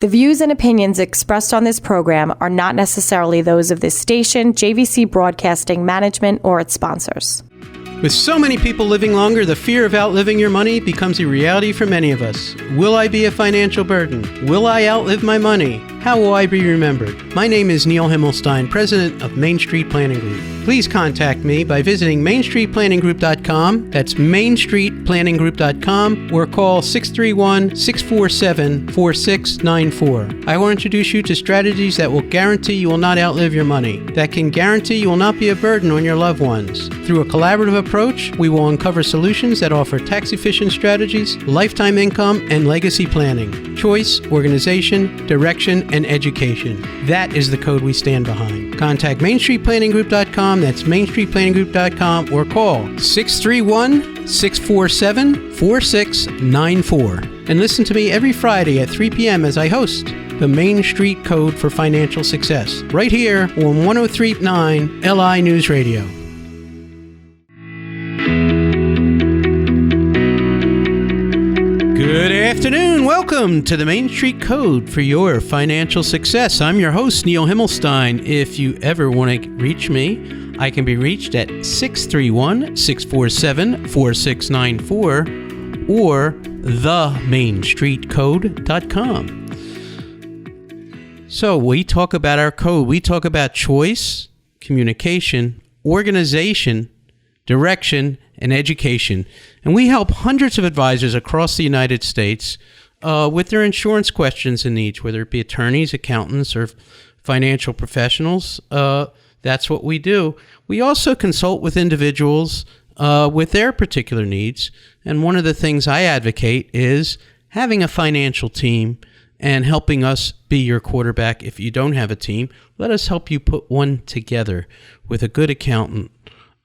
The views and opinions expressed on this program are not necessarily those of this station, JVC Broadcasting Management, or its sponsors. With so many people living longer, the fear of outliving your money becomes a reality for many of us. Will I be a financial burden? Will I outlive my money? How will I be remembered? My name is Neil Himmelstein, president of Main Street Planning Group. Please contact me by visiting mainstreetplanninggroup.com. That's mainstreetplanninggroup.com, or call 631-647-4694. I will introduce you to strategies that will guarantee you will not outlive your money, that can guarantee you will not be a burden on your loved ones. Through a collaborative approach, we will uncover solutions that offer tax-efficient strategies, lifetime income, and legacy planning, choice, organization, direction, and education. That is the code we stand behind. Contact mainstreetplanninggroup.com. That's mainstreetplanninggroup.com, or call 631-647-4694. And listen to me every Friday at 3 p.m. as I host the Main Street Code for Financial Success, right here on 103.9 LI News Radio. Good afternoon. Welcome to the Main Street Code for your financial success. I'm your host, Neil Himmelstein. If you ever want to reach me, I can be reached at 631-647-4694 or themainstreetcode.com. So we talk about our code. We talk about choice, communication, organization, direction, and education. And we help hundreds of advisors across the United States with their insurance questions and needs, whether it be attorneys, accountants, or financial professionals. That's what we do. We also consult with individuals with their particular needs. And one of the things I advocate is having a financial team and helping us be your quarterback. If you don't have a team, let us help you put one together with a good accountant,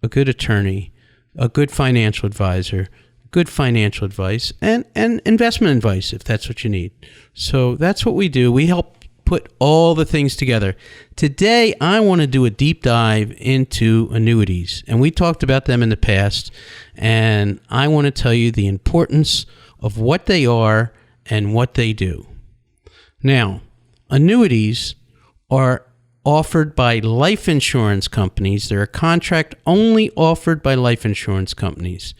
a good attorney, a good financial advisor, good financial advice, and investment advice if that's what you need. So that's what we do. We help put all the things together. Today, I want to do a deep dive into annuities. And we talked about them in the past. And I want to tell you the importance of what they are and what they do. Now, annuities are offered by life insurance companies. They're a contract only offered by life insurance companies.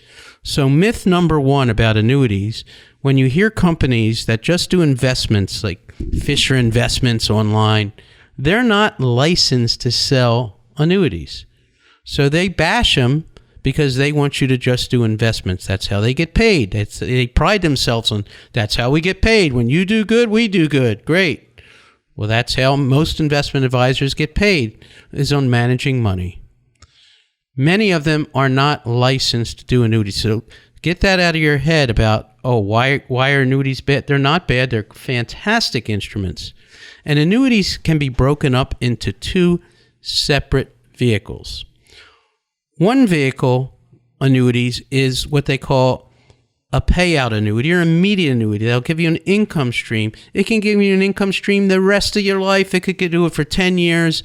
So myth number one about annuities, when you hear companies that just do investments like Fisher Investments online, they're not licensed to sell annuities. So they bash them because they want you to just do investments. That's how they get paid. They pride themselves on, that's how we get paid. When you do good, we do good. Great. Well, that's how most investment advisors get paid, is on managing money. Many of them are not licensed to do annuities. So get that out of your head about, why are annuities bad? They're not bad. They're fantastic instruments. And annuities can be broken up into two separate vehicles. One vehicle, annuities, is what they call a payout annuity or immediate annuity. They'll give you an income stream. It can give you an income stream the rest of your life. It could do it for 10 years.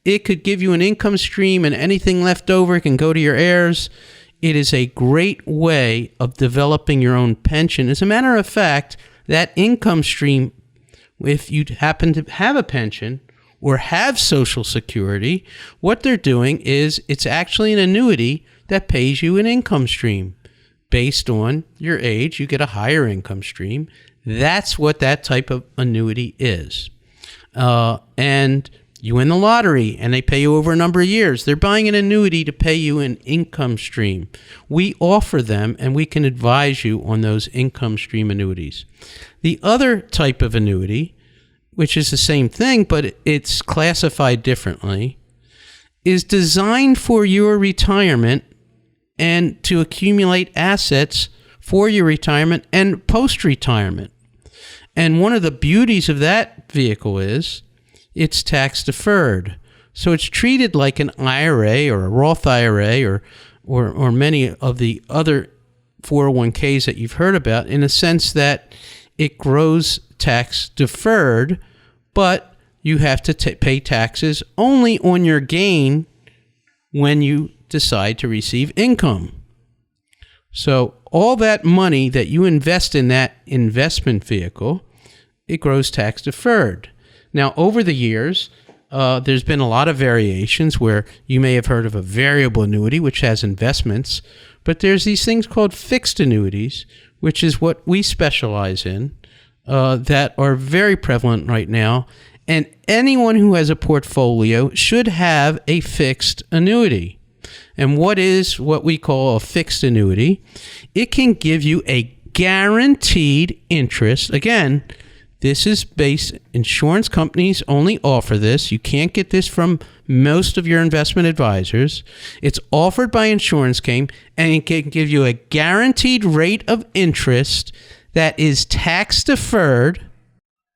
It could give you an income stream, and anything left over can go to your heirs. It is a great way of developing your own pension. As a matter of fact, that income stream, if you happen to have a pension or have Social Security, what they're doing is it's actually an annuity that pays you an income stream. Based on your age, you get a higher income stream. That's what that type of annuity is. And you win the lottery and they pay you over a number of years. They're buying an annuity to pay you an income stream. We offer them and we can advise you on those income stream annuities. The other type of annuity, which is the same thing, but it's classified differently, is designed for your retirement and to accumulate assets for your retirement and post-retirement. And one of the beauties of that vehicle is it's tax deferred. So it's treated like an IRA or a Roth IRA or many of the other 401ks that you've heard about, in a sense that it grows tax deferred, but you have to pay taxes only on your gain when you decide to receive income. So all that money that you invest in that investment vehicle it grows tax deferred. Now, over the years, there's been a lot of variations where you may have heard of a variable annuity, which has investments, but there's these things called fixed annuities, which is what we specialize in, that are very prevalent right now. And anyone who has a portfolio should have a fixed annuity. And what is what we call a fixed annuity? It can give you a guaranteed interest. Again, this is based, insurance companies only offer this. You can't get this from most of your investment advisors. It's offered by insurance claim, and it can give you a guaranteed rate of interest that is tax deferred,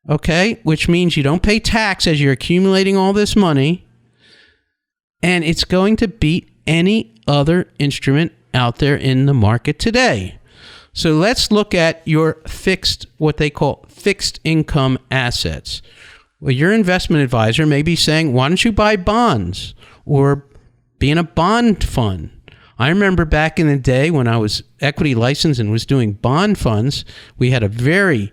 okay, which means you don't pay tax as you're accumulating all this money, and it's going to beat any other instrument out there in the market today. So let's look at your fixed, what they call fixed income assets. Well, your investment advisor may be saying, why don't you buy bonds or be in a bond fund? I remember back in the day when I was equity licensed and was doing bond funds, we had a very,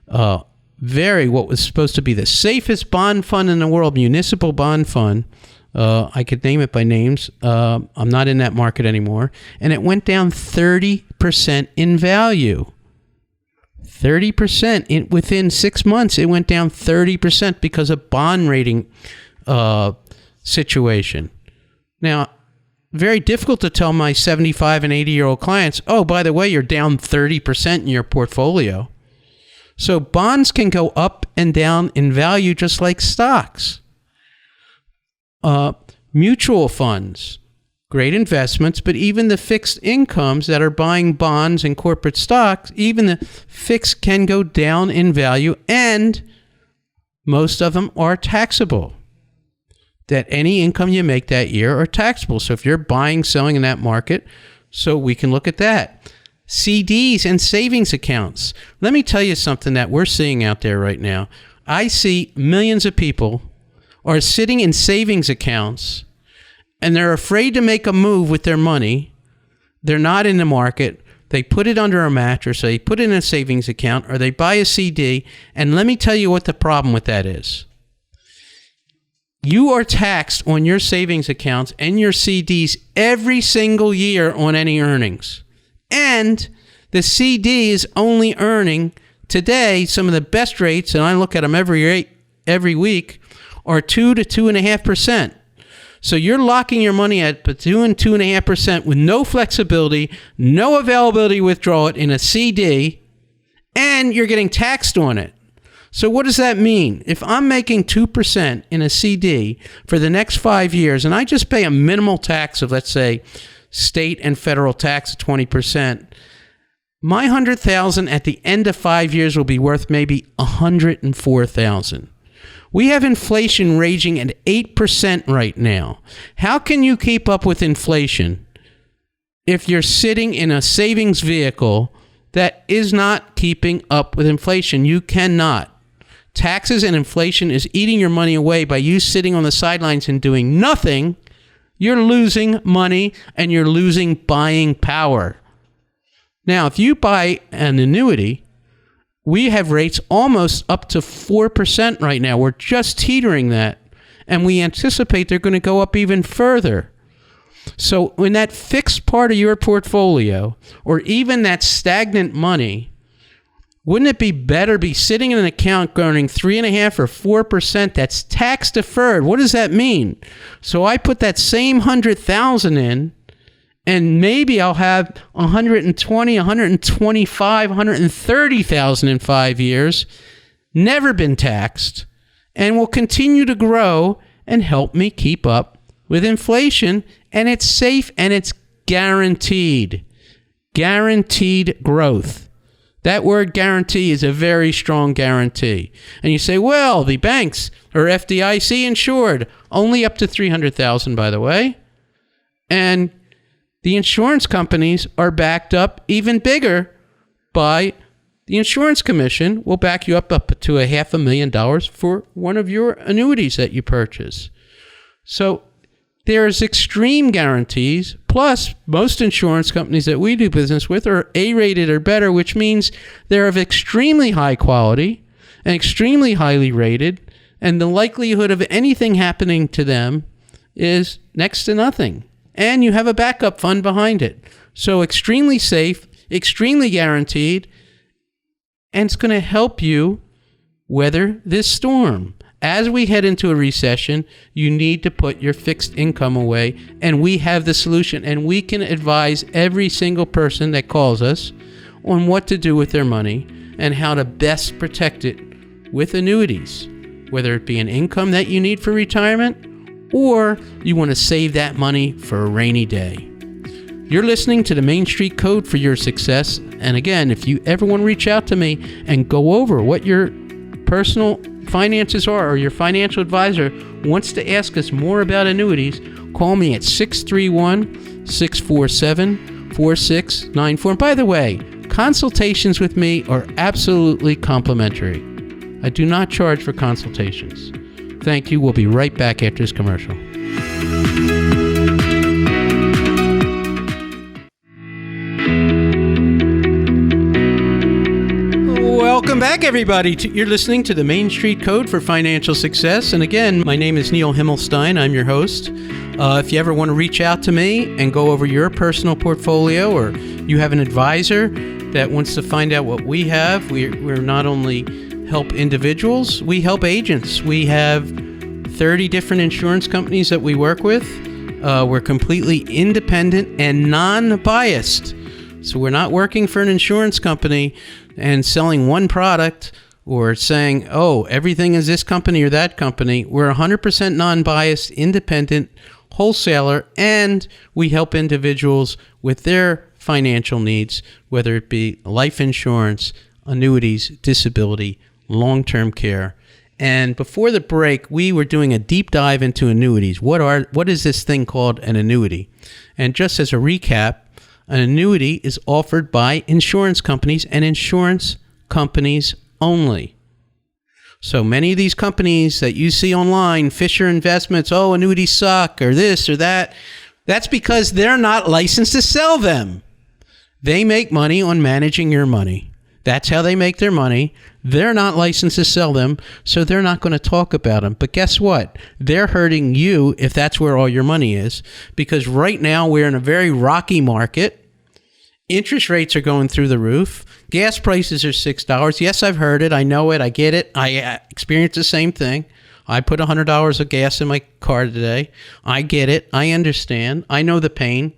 what was supposed to be the safest bond fund in the world, municipal bond fund. I could name it by names. I'm not in that market anymore. And it went down 30% in value. 30% within 6 months, it went down 30% because of bond rating situation. Now, very difficult to tell my 75 and 80-year-old clients, oh, by the way, you're down 30% in your portfolio. So bonds can go up and down in value just like stocks. Mutual funds, great investments, but even the fixed incomes that are buying bonds and corporate stocks, even the fixed can go down in value, and most of them are taxable. That any income you make that year are taxable. So if you're buying, selling in that market, so we can look at that. CDs and savings accounts. Let me tell you something that we're seeing out there right now. I see millions of people are sitting in savings accounts and they're afraid to make a move with their money. They're not in the market. They put it under a mattress, or they put it in a savings account, or they buy a CD. And let me tell you what the problem with that is. You are taxed on your savings accounts and your CDs every single year on any earnings. And the CD is only earning today some of the best rates, and I look at them every week, are 2 to 2.5%. So you're locking your money at 2 and 2.5% with no flexibility, no availability to withdraw it in a CD, and you're getting taxed on it. So what does that mean? If I'm making 2% in a CD for the next 5 years, and I just pay a minimal tax of, let's say, state and federal tax of 20%, my $100,000 at the end of 5 years will be worth maybe $104,000. We have inflation raging at 8% right now. How can you keep up with inflation if you're sitting in a savings vehicle that is not keeping up with inflation? You cannot. Taxes and inflation is eating your money away. By you sitting on the sidelines and doing nothing, you're losing money and you're losing buying power. Now, if you buy an annuity, we have rates almost up to 4% right now. We're just teetering that, and we anticipate they're going to go up even further. So when that fixed part of your portfolio, or even that stagnant money, wouldn't it be better be sitting in an account earning 3.5% or 4% that's tax deferred? What does that mean? So I put that same $100,000 in, and maybe I'll have 120, 125, 130,000 in 5 years, never been taxed, and will continue to grow and help me keep up with inflation. And it's safe and it's guaranteed. Guaranteed growth. That word guarantee is a very strong guarantee. And you say, well, the banks are FDIC insured, only up to $300,000, by the way. And the insurance companies are backed up even bigger by the insurance commission will back you up to $500,000 for one of your annuities that you purchase. So there's extreme guarantees. Plus, most insurance companies that we do business with are A-rated or better, which means they're of extremely high quality and extremely highly rated, and the likelihood of anything happening to them is next to nothing. And you have a backup fund behind it. So extremely safe, extremely guaranteed, and it's going to help you weather this storm. As we head into a recession, you need to put your fixed income away, and we have the solution, and we can advise every single person that calls us on what to do with their money and how to best protect it with annuities, whether it be an income that you need for retirement or you want to save that money for a rainy day. You're listening to the Main Street Code for your success. And again, if you ever want to reach out to me and go over what your personal finances are, or your financial advisor wants to ask us more about annuities, call me at 631-647-4694. And by the way, consultations with me are absolutely complimentary. I do not charge for consultations. Thank you. We'll be right back after this commercial. Welcome back, everybody. You're listening to the Main Street Code for Financial Success. And again, my name is Neil Himmelstein. I'm your host. If you ever want to reach out to me and go over your personal portfolio, or you have an advisor that wants to find out what we have, we're not only help individuals, we help agents. We have 30 different insurance companies that we work with. We're completely independent and non-biased. So we're not working for an insurance company and selling one product or saying, oh, everything is this company or that company. We're 100% non-biased, independent wholesaler, and we help individuals with their financial needs, whether it be life insurance, annuities, disability, long-term care. And before the break, we were doing a deep dive into annuities. What is this thing called an annuity? And just as a recap, an annuity is offered by insurance companies and insurance companies only. So many of these companies that you see online, Fisher Investments, oh, annuities suck, or this or that, that's because they're not licensed to sell them. They make money on managing your money. That's how they make their money. They're not licensed to sell them, so they're not going to talk about them. But guess what? They're hurting you if that's where all your money is, because right now we're in a very rocky market. Interest rates are going through the roof. Gas prices are $6. Yes, I've heard it. I know it. I get it. I experienced the same thing. I put $100 of gas in my car today. I get it. I understand. I know the pain.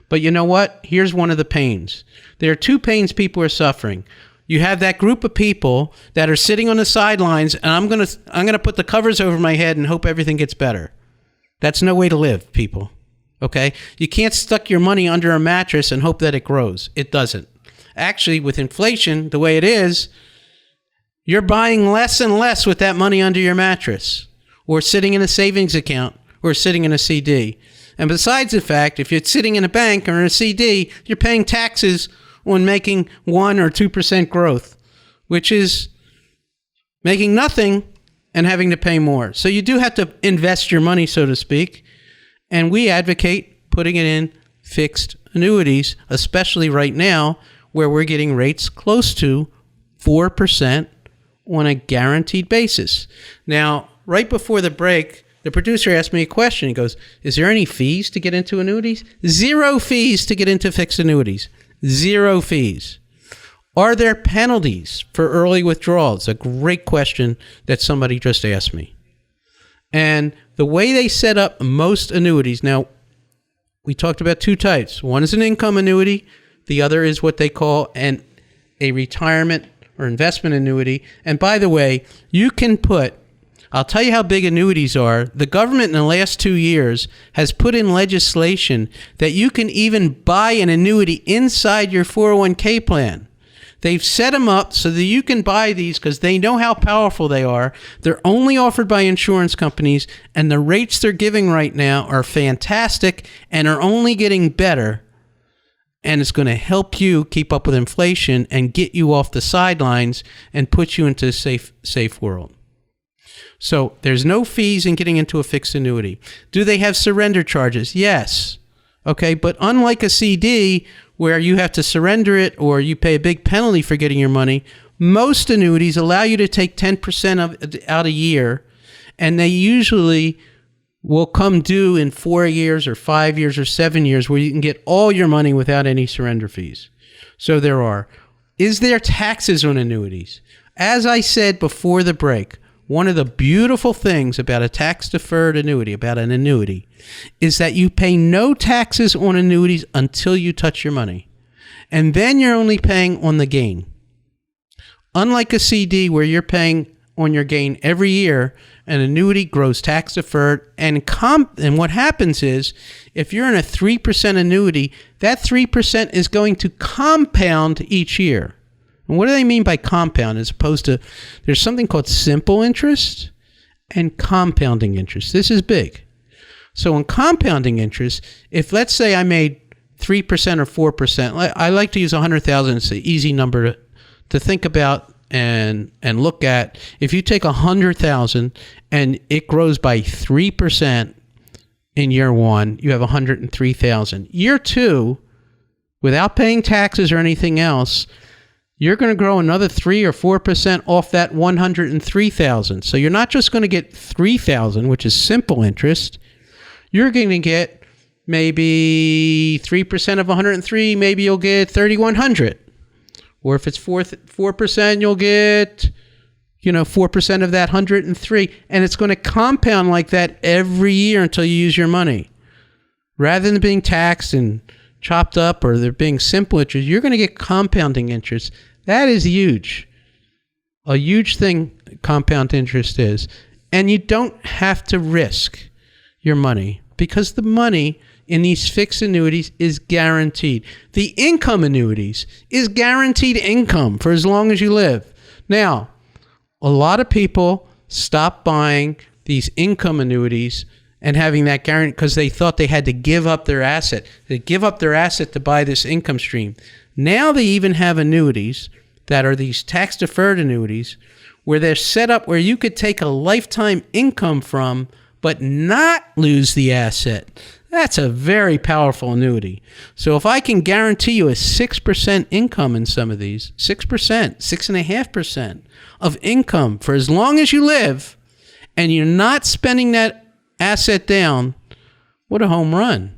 But you know what? Here's one of the pains. There are two pains people are suffering. You have that group of people that are sitting on the sidelines, and I'm gonna put the covers over my head and hope everything gets better. That's no way to live, people. Okay? You can't stuck your money under a mattress and hope that it grows. It doesn't. Actually, with inflation, the way it is, you're buying less and less with that money under your mattress, or sitting in a savings account, or sitting in a CD. And besides the fact, if you're sitting in a bank or in a CD, you're paying taxes on making 1 or 2% growth, which is making nothing and having to pay more. So you do have to invest your money, so to speak. And we advocate putting it in fixed annuities, especially right now where we're getting rates close to 4% on a guaranteed basis. Now, right before the break, the producer asked me a question. He goes, is there any fees to get into annuities? 0 fees to get into fixed annuities. 0 fees. Are there penalties for early withdrawals? A great question that somebody just asked me. And the way they set up most annuities, now, we talked about 2 types. One is an income annuity. The other is what they call a retirement or investment annuity. And by the way, you can put, I'll tell you how big annuities are. The government in the last 2 years has put in legislation that you can even buy an annuity inside your 401k plan. They've set them up so that you can buy these because they know how powerful they are. They're only offered by insurance companies, and the rates they're giving right now are fantastic and are only getting better. And it's going to help you keep up with inflation and get you off the sidelines and put you into a safe world. So there's no fees in getting into a fixed annuity. Do they have surrender charges? Yes. Okay, but unlike a CD where you have to surrender it or you pay a big penalty for getting your money, Most annuities allow you to take 10% out a year, and they usually will come due in 4 years or 5 years or 7 years, where you can get all your money without any surrender fees. So there are. Is there taxes on annuities? As I said before the break, one of the beautiful things about a tax-deferred annuity, about an annuity, is that you pay no taxes on annuities until you touch your money. And then you're only paying on the gain. Unlike a CD where you're paying on your gain every year, an annuity grows tax-deferred. And what happens is, if you're in a 3% annuity, that 3% is going to compound each year. And what do they mean by compound, as opposed to, there's something called simple interest and compounding interest. This is big. So in compounding interest, if let's say I made 3% or 4%, I like to use 100,000. It's an easy number to think about and look at. If you take 100,000 and it grows by 3% in year one, you have 103,000. Year two, without paying taxes or anything else, you're going to grow another 3 or 4% off that 103,000. So you're not just going to get 3,000, which is simple interest. You're going to get maybe 3% of 103, maybe you'll get 3,100. Or if it's 4%, you'll get, 4% of that 103. And it's going to compound like that every year until you use your money. Rather than being taxed and chopped up, or there being simple interest, you're going to get compounding interest. That is huge. A huge thing compound interest is. And you don't have to risk your money, because the money in these fixed annuities is guaranteed. The income annuities is guaranteed income for as long as you live. Now, a lot of people stop buying these income annuities and having that guarantee because they thought they had to give up their asset. They give up their asset to buy this income stream. Now they even have annuities that are these tax-deferred annuities where they're set up where you could take a lifetime income from but not lose the asset. That's a very powerful annuity. So if I can guarantee you a 6% income in some of these, 6%, 6.5% of income for as long as you live, and you're not spending that asset down, what a home run.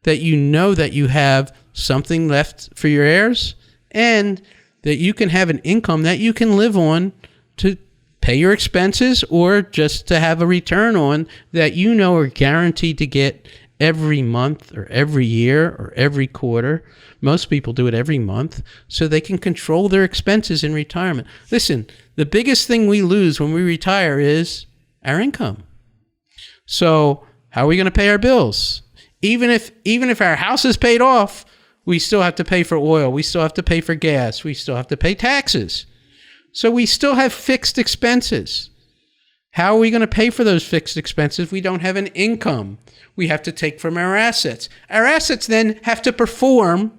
That you know that you have something left for your heirs, and that you can have an income that you can live on to pay your expenses, or just to have a return on that you know are guaranteed to get every month or every year or every quarter. Most people do it every month, so they can control their expenses in retirement. Listen, the biggest thing we lose when we retire is our income. So how are we going to pay our bills? Even if our house is paid off, we still have to pay for oil. We still have to pay for gas. We still have to pay taxes. So we still have fixed expenses. How are we going to pay for those fixed expenses if we don't have an income? We have to take from our assets. Our assets then have to perform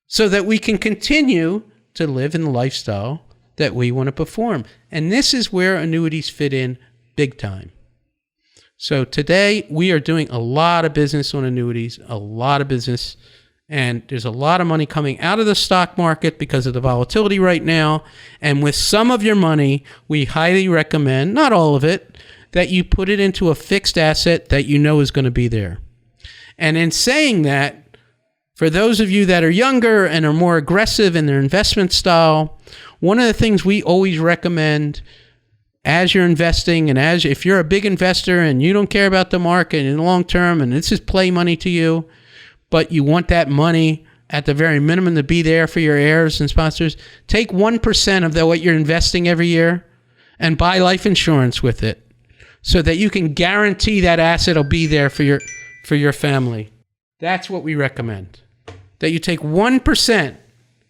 so that we can continue to live in the lifestyle that we want to perform. And this is where annuities fit in big time. So today we are doing a lot of business on annuities, a lot of business. And there's a lot of money coming out of the stock market because of the volatility right now. And with some of your money, we highly recommend, not all of it, that you put it into a fixed asset that you know is going to be there. And in saying that, for those of you that are younger and are more aggressive in their investment style, one of the things we always recommend as you're investing, and if you're a big investor and you don't care about the market in the long term, and this is play money to you, but you want that money at the very minimum to be there for your heirs and sponsors, take 1% of what you're investing every year and buy life insurance with it, so that you can guarantee that asset will be there for your family. That's what we recommend. That you take 1%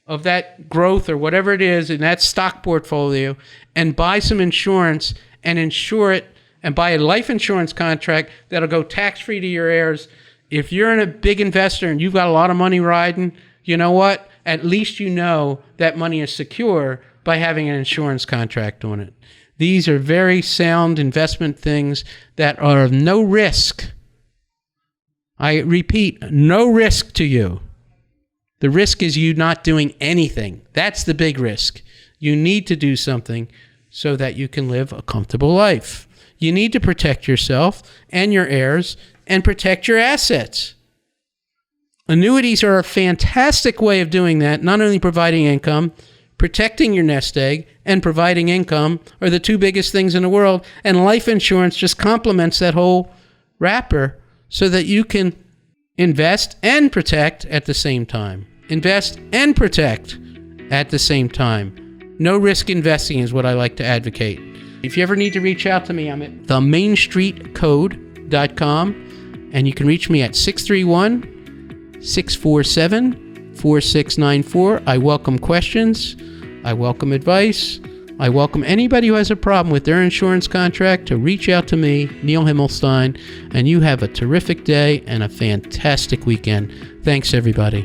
of that growth or whatever it is in that stock portfolio and buy some insurance and insure it, and buy a life insurance contract that'll go tax-free to your heirs. If you're a big investor and you've got a lot of money riding, you know what? At least you know that money is secure by having an insurance contract on it. These are very sound investment things that are of no risk. I repeat, no risk to you. The risk is you not doing anything. That's the big risk. You need to do something so that you can live a comfortable life. You need to protect yourself and your heirs and protect your assets. Annuities are a fantastic way of doing that, not only providing income, protecting your nest egg, and providing income are the two biggest things in the world. And life insurance just complements that whole wrapper so that you can invest and protect at the same time. Invest and protect at the same time. No risk investing is what I like to advocate. If you ever need to reach out to me, I'm at themainstreetcode.com, and you can reach me at 631-647-4694. I welcome questions. I welcome advice. I welcome anybody who has a problem with their insurance contract to reach out to me, Neil Himmelstein, and you have a terrific day and a fantastic weekend. Thanks, everybody.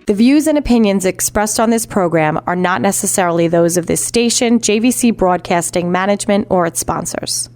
The views and opinions expressed on this program are not necessarily those of this station, JVC Broadcasting Management, or its sponsors.